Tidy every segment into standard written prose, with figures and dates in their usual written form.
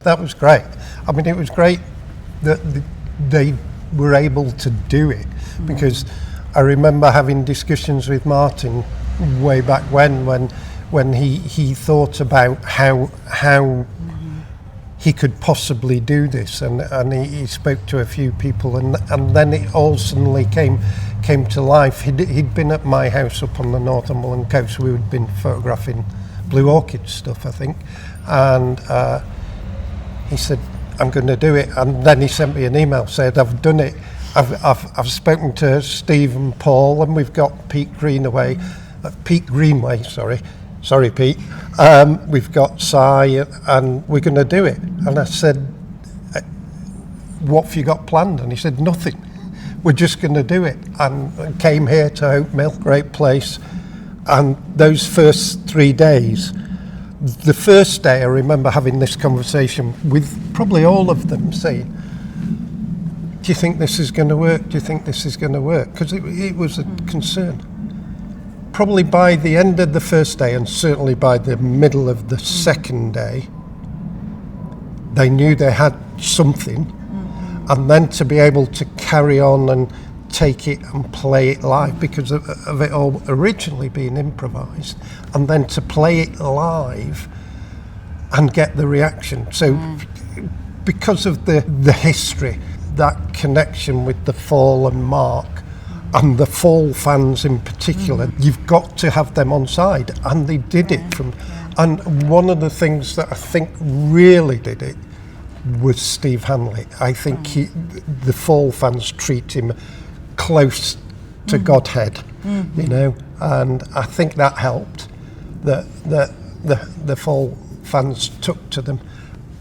That was great. I mean, it was great that they were able to do it, because I remember having discussions with Martin way back when he thought about how he could possibly do this, and he spoke to a few people, and then it all suddenly came to life. He'd been at my house up on the Northumberland coast. We had been photographing blue orchid stuff, I think, and he said, I'm going to do it. And then he sent me an email, said, I've done it. I've spoken to Steve and Paul, and we've got Pete Greenway, sorry Pete. We've got Si, and we're going to do it. And I said, what have you got planned? And he said, nothing. We're just going to do it. And came here to Oak Mill, great place. And those first 3 days, the first day I remember having this conversation with probably all of them, saying, do you think this is going to work? Do you think this is going to work? Because it was a concern. Probably by the end of the first day, and certainly by the middle of the second day, they knew they had something, and then to be able to carry on and take it and play it live, because of it all originally being improvised, and then to play it live and get the reaction. So because of the history, that connection with the Fall and Mark, and the Fall fans in particular, you've got to have them on side, and they did it from. And one of the things that I think really did it was Steve Hanley. I think the Fall fans treat him close to Godhead, you know, and I think that helped. That the Fall fans took to them,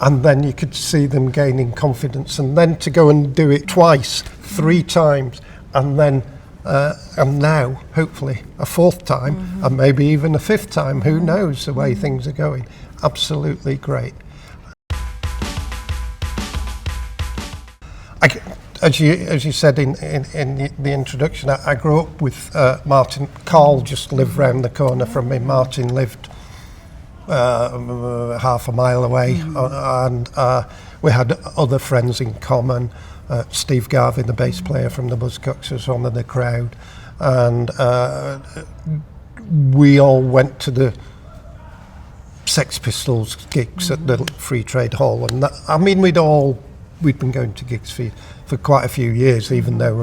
and then you could see them gaining confidence, and then to go and do it twice, 3 times, and then. And now, hopefully, a 4th time, and maybe even a 5th time. Who knows the way things are going? Absolutely great. As you said in the introduction, I grew up with Martin. Carl just lived round the corner from me. Martin lived half a mile away, and we had other friends in common. Steve Garvey, the bass player from the Buzzcocks, was one of the crowd, and we all went to the Sex Pistols gigs at the Free Trade Hall, and that, I mean, we'd been going to gigs for quite a few years, even though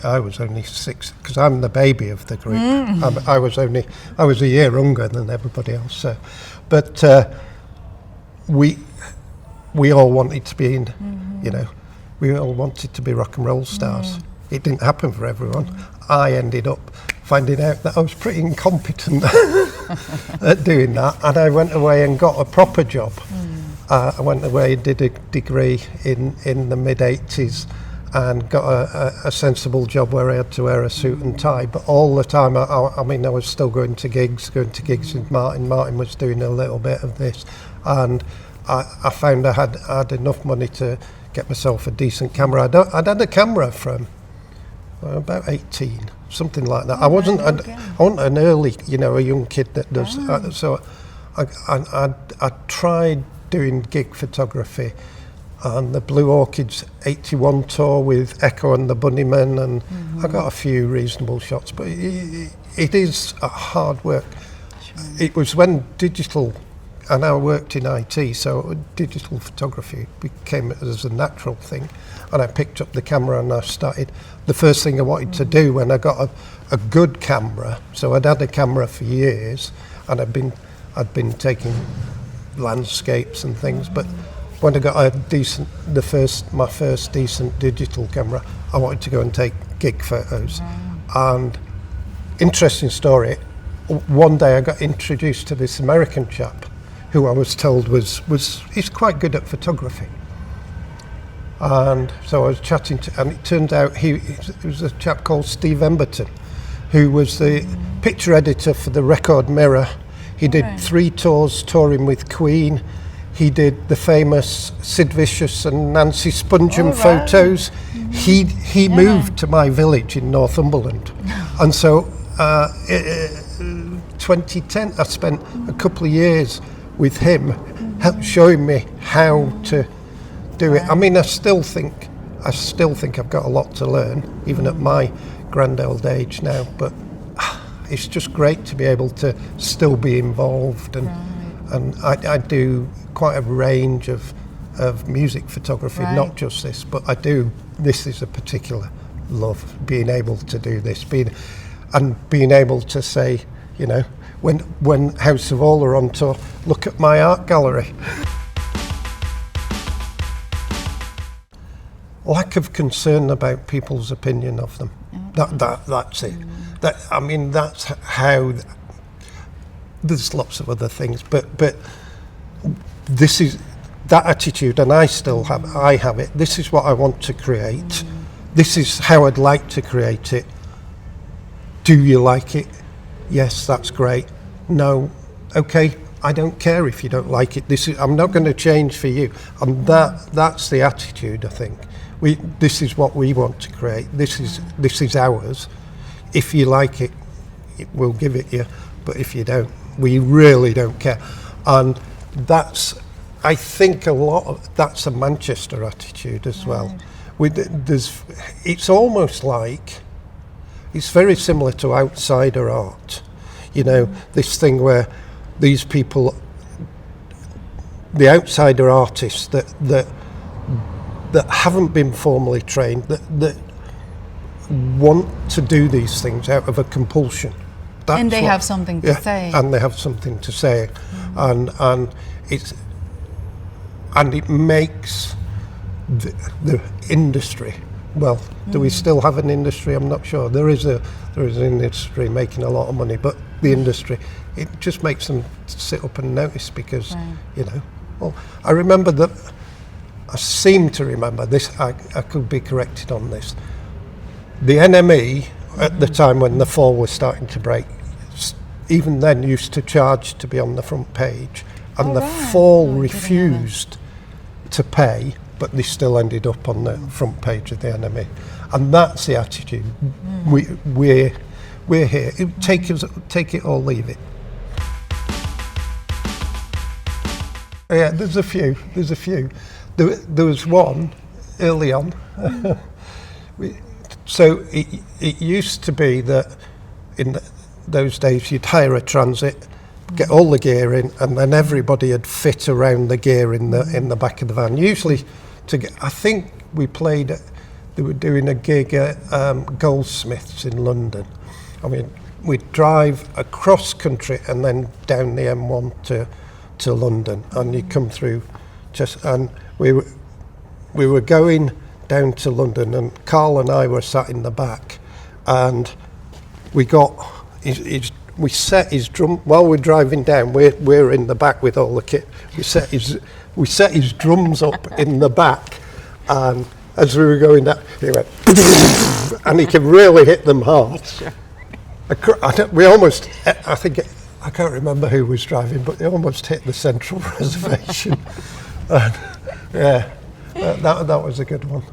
I was only 6, because I'm the baby of the group. I was a year younger than everybody else. So, but we all wanted to be in, you know. We all wanted to be rock and roll stars. It didn't happen for everyone. I ended up finding out that I was pretty incompetent at doing that, and I went away and got a proper job. I went away and did a degree in the mid-80s and got a sensible job where I had to wear a suit and tie, but all the time, I mean, I was still going to gigs with Martin. Martin was doing a little bit of this, and I found I had enough money to get myself a decent camera. I'd had a camera from about 18, something like that. I wasn't an early, you know, a young kid that does. So I tried doing gig photography on the Blue Orchids 81 tour with Echo and the Bunnymen, and I got a few reasonable shots, but it is a hard work. It was when digital. And I worked in IT, so digital photography became as a natural thing. And I picked up the camera and I started. The first thing I wanted to do when I got a good camera, so I'd had a camera for years, and I'd been taking landscapes and things. But when I got my first decent digital camera, I wanted to go and take gig photos. And interesting story. One day I got introduced to this American chap, who I was told he's quite good at photography. And so I was chatting to, and it turned out he was a chap called Steve Emberton, who was the picture editor for the Record Mirror. He did 3 tours touring with Queen. He did the famous Sid Vicious and Nancy Spungen photos. He moved to my village in Northumberland. And so 2010, I spent a couple of years with him, showing me how to do it. I mean, I still think I've got a lot to learn, even at my grand old age now. But it's just great to be able to still be involved, and I do quite a range of music photography, not just this, but this is a particular love, being able to do this, being able to say, you know, when House of All are on tour, look at my art gallery. Lack of concern about people's opinion of them. That's it. That's how. There's lots of other things, but this is that attitude, and I have it. This is what I want to create. This is how I'd like to create it. Do you like it? Yes, that's great. No, okay, I don't care if you don't like it. I'm not going to change for you. And that's the attitude, I think. This is what we want to create. This is ours. If you like it, we'll give it you. But if you don't, we really don't care. And I think that's a Manchester attitude as well. It's almost like, it's very similar to outsider art. You know, this thing where these people, the outsider artists that haven't been formally trained, that want to do these things out of a compulsion. And they have something to say. And they have something to say. And it makes the industry, well, do we still have an industry? I'm not sure. There is an industry making a lot of money, but the industry, it just makes them sit up and notice because, you know, well, I seem to remember this, I could be corrected on this. The NME, at the time when the fall was starting to break, even then used to charge to be on the front page, and the fall refused to pay, but they still ended up on the front page of the NME. And that's the attitude. We're here. Take it or leave it. Yeah, there's a few. There was one early on. So it used to be that in those days you'd hire a transit, get all the gear in, and then everybody would fit around the gear in the back of the van. Usually, I think we played. They were doing a gig at Goldsmiths in London. I mean, we'd drive across country and then down the M1 to London, and you come through and we were going down to London, and Carl and I were sat in the back, and we set his drum while we're driving down. We're in the back with all the kit. We set his drums up in the back, and as we were going down, he went, and he could really hit them hard. I can't remember who was driving, but they almost hit the central reservation. And, that was a good one.